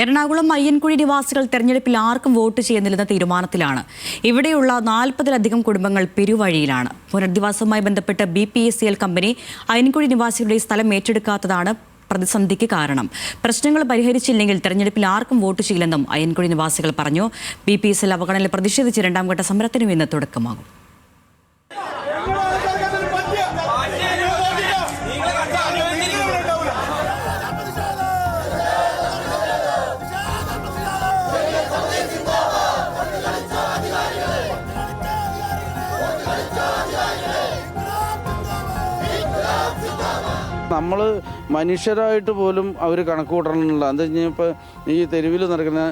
എറണാകുളം അയ്യൻകുഴി നിവാസികൾ തെരഞ്ഞെടുപ്പിൽ ആർക്കും വോട്ട് ചെയ്യുന്നില്ലെന്ന തീരുമാനത്തിലാണ്. ഇവിടെയുള്ള 40-ലധികം കുടുംബങ്ങൾ പെരുവഴിയിലാണ്. പുനരധിവാസവുമായി ബന്ധപ്പെട്ട് BPCL കമ്പനി അയ്യൻകുഴി നിവാസികളുടെ സ്ഥലം ഏറ്റെടുക്കാത്തതാണ് പ്രതിസന്ധിക്ക് കാരണം. പ്രശ്നങ്ങൾ പരിഹരിച്ചില്ലെങ്കിൽ തെരഞ്ഞെടുപ്പിൽ ആർക്കും വോട്ട് ചെയ്യില്ലെന്നും അയ്യൻകുഴി നിവാസികൾ പറഞ്ഞു. BPCL അവഗണനയിൽ പ്രതിഷേധിച്ച് രണ്ടാം ഘട്ട സമരത്തിനും ഇന്ന് തുടക്കമാകും. നമ്മൾ മനുഷ്യരായിട്ട് പോലും അവർ കണക്ക് കൂട്ടണമെന്നുള്ള എന്താ കഴിഞ്ഞപ്പോൾ ഈ തെരുവിൽ നടക്കുന്ന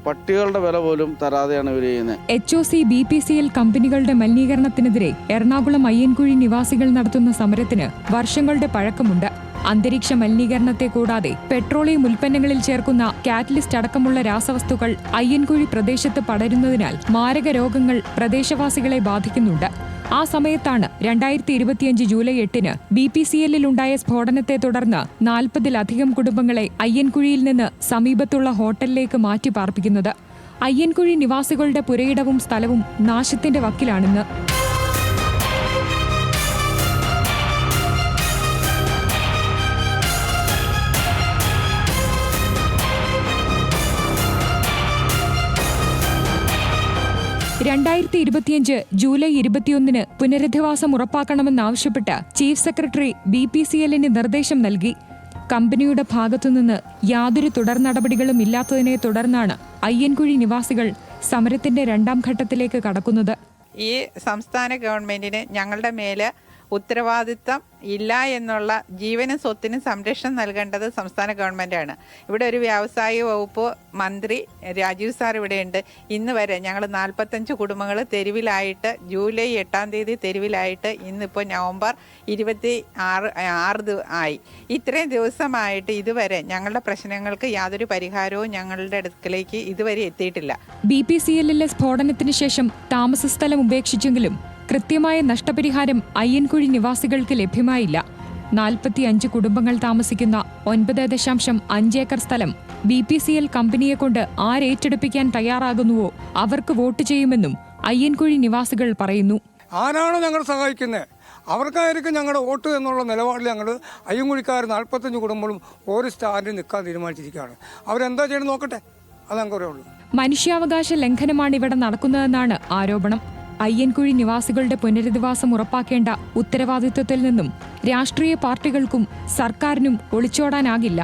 പട്ടികളുടെ വില പോലും തരാതെയാണ് ഇവർ ചെയ്യുന്നത്. HOC BPCL കമ്പനികളുടെ മലിനീകരണത്തിനെതിരെ എറണാകുളം അയ്യൻകുഴി നിവാസികൾ നടത്തുന്ന സമരത്തിന് വർഷങ്ങളുടെ പഴക്കമുണ്ട്. അന്തരീക്ഷ മലിനീകരണത്തെ കൂടാതെ പെട്രോളിയം ഉൽപ്പന്നങ്ങളിൽ ചേർക്കുന്ന കാറ്റലിസ്റ്റ് അടക്കമുള്ള രാസവസ്തുക്കൾ അയ്യൻകുഴി പ്രദേശത്ത് പടരുന്നതിനാൽ മാരക രോഗങ്ങൾ പ്രദേശവാസികളെ ബാധിക്കുന്നുണ്ട്. ആ സമയത്താണ് 2025 ജൂലൈ 8-ന് BPCL-ലുണ്ടായ സ്ഫോടനത്തെ തുടർന്ന് 40-ലധികം കുടുംബങ്ങളെ അയ്യൻകുഴിയിൽ നിന്ന് സമീപത്തുള്ള ഹോട്ടലിലേക്ക് മാറ്റി പാർപ്പിക്കുന്നത്. അയ്യൻകുഴി നിവാസികളുടെ പുരയിടവും സ്ഥലവും നാശത്തിന്റെ വക്കിലാണിന്ന്. ജൂലൈ 21-ന് പുനരധിവാസം ഉറപ്പാക്കണമെന്നാവശ്യപ്പെട്ട് ചീഫ് സെക്രട്ടറി BPCL-ന് നിർദ്ദേശം നൽകി. കമ്പനിയുടെ ഭാഗത്തുനിന്ന് യാതൊരു തുടർ നടപടികളും ഇല്ലാത്തതിനെ തുടർന്നാണ് അയ്യൻകുഴി നിവാസികൾ സമരത്തിന്റെ രണ്ടാം ഘട്ടത്തിലേക്ക് കടക്കുന്നത്. ഈ സംസ്ഥാന ഗവൺമെന്റിന് ഞങ്ങളുടെ മേല് ഉത്തരവാദിത്തം ഇല്ല എന്നുള്ള ജീവനും സ്വത്തിനും സംരക്ഷണം നൽകേണ്ടത് സംസ്ഥാന ഗവൺമെൻറ്റാണ്. ഇവിടെ ഒരു വ്യവസായ വകുപ്പ് മന്ത്രി രാജീവ് സാർ ഇവിടെയുണ്ട്. ഇന്ന് വരെ ഞങ്ങൾ 45 കുടുംബങ്ങൾ തെരുവിലായിട്ട് ജൂലൈ 8-ാം തീയതി തെരുവിലായിട്ട് ഇന്നിപ്പോൾ നവംബർ 26 ആയി. ഇത്രയും ദിവസമായിട്ട് ഇതുവരെ ഞങ്ങളുടെ പ്രശ്നങ്ങൾക്ക് യാതൊരു പരിഹാരവും ഞങ്ങളുടെ അടുക്കലേക്ക് ഇതുവരെ എത്തിയിട്ടില്ല. BPCL-ലെ സ്ഫോടനത്തിന് ശേഷം താമസസ്ഥലം ഉപേക്ഷിച്ചെങ്കിലും കൃത്യമായ നഷ്ടപരിഹാരം അയ്യൻകുഴി നിവാസികൾക്ക് ലഭ്യമായില്ല. 45 കുടുംബങ്ങൾ താമസിക്കുന്ന 9.5 ഏക്കർ സ്ഥലം BPCL കമ്പനിയെക്കൊണ്ട് ആരേറ്റെടുപ്പിക്കാൻ തയ്യാറാകുന്നുവോ അവർക്ക് വോട്ട് ചെയ്യുമെന്നും അയ്യൻകുഴി നിവാസികൾ പറയുന്നു. ആരാണ് ഞങ്ങൾ സഹായിക്കുന്നത് അവർക്കായിരിക്കും ഞങ്ങളുടെ വോട്ട് എന്നുള്ള നിലപാടിൽ ഞങ്ങൾ അയ്യൻകുഴിക്കാർ 45 കുടുംബങ്ങളും ഒരു സ്റ്റാൻഡിൽ നിൽക്കാൻ തീരുമാനിച്ചിരിക്കുകയാണ്. അവരെന്താ ചെയ്യണം നോക്കട്ടെ, അത് ഞങ്ങൾക്ക് ഉള്ളൂ. മനുഷ്യാവകാശ ലംഘനമാണ് ഇവിടെ നടക്കുന്നതെന്നാണ് ആരോപണം. അയ്യൻകുഴി നിവാസികളുടെ പുനരധിവാസം ഉറപ്പാക്കേണ്ട ഉത്തരവാദിത്വത്തിൽ നിന്നും രാഷ്ട്രീയ പാർട്ടികൾക്കും സർക്കാരിനും ഒളിച്ചോടാനാകില്ല.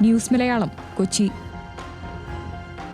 ന്യൂസ് മലയാളം, കൊച്ചി.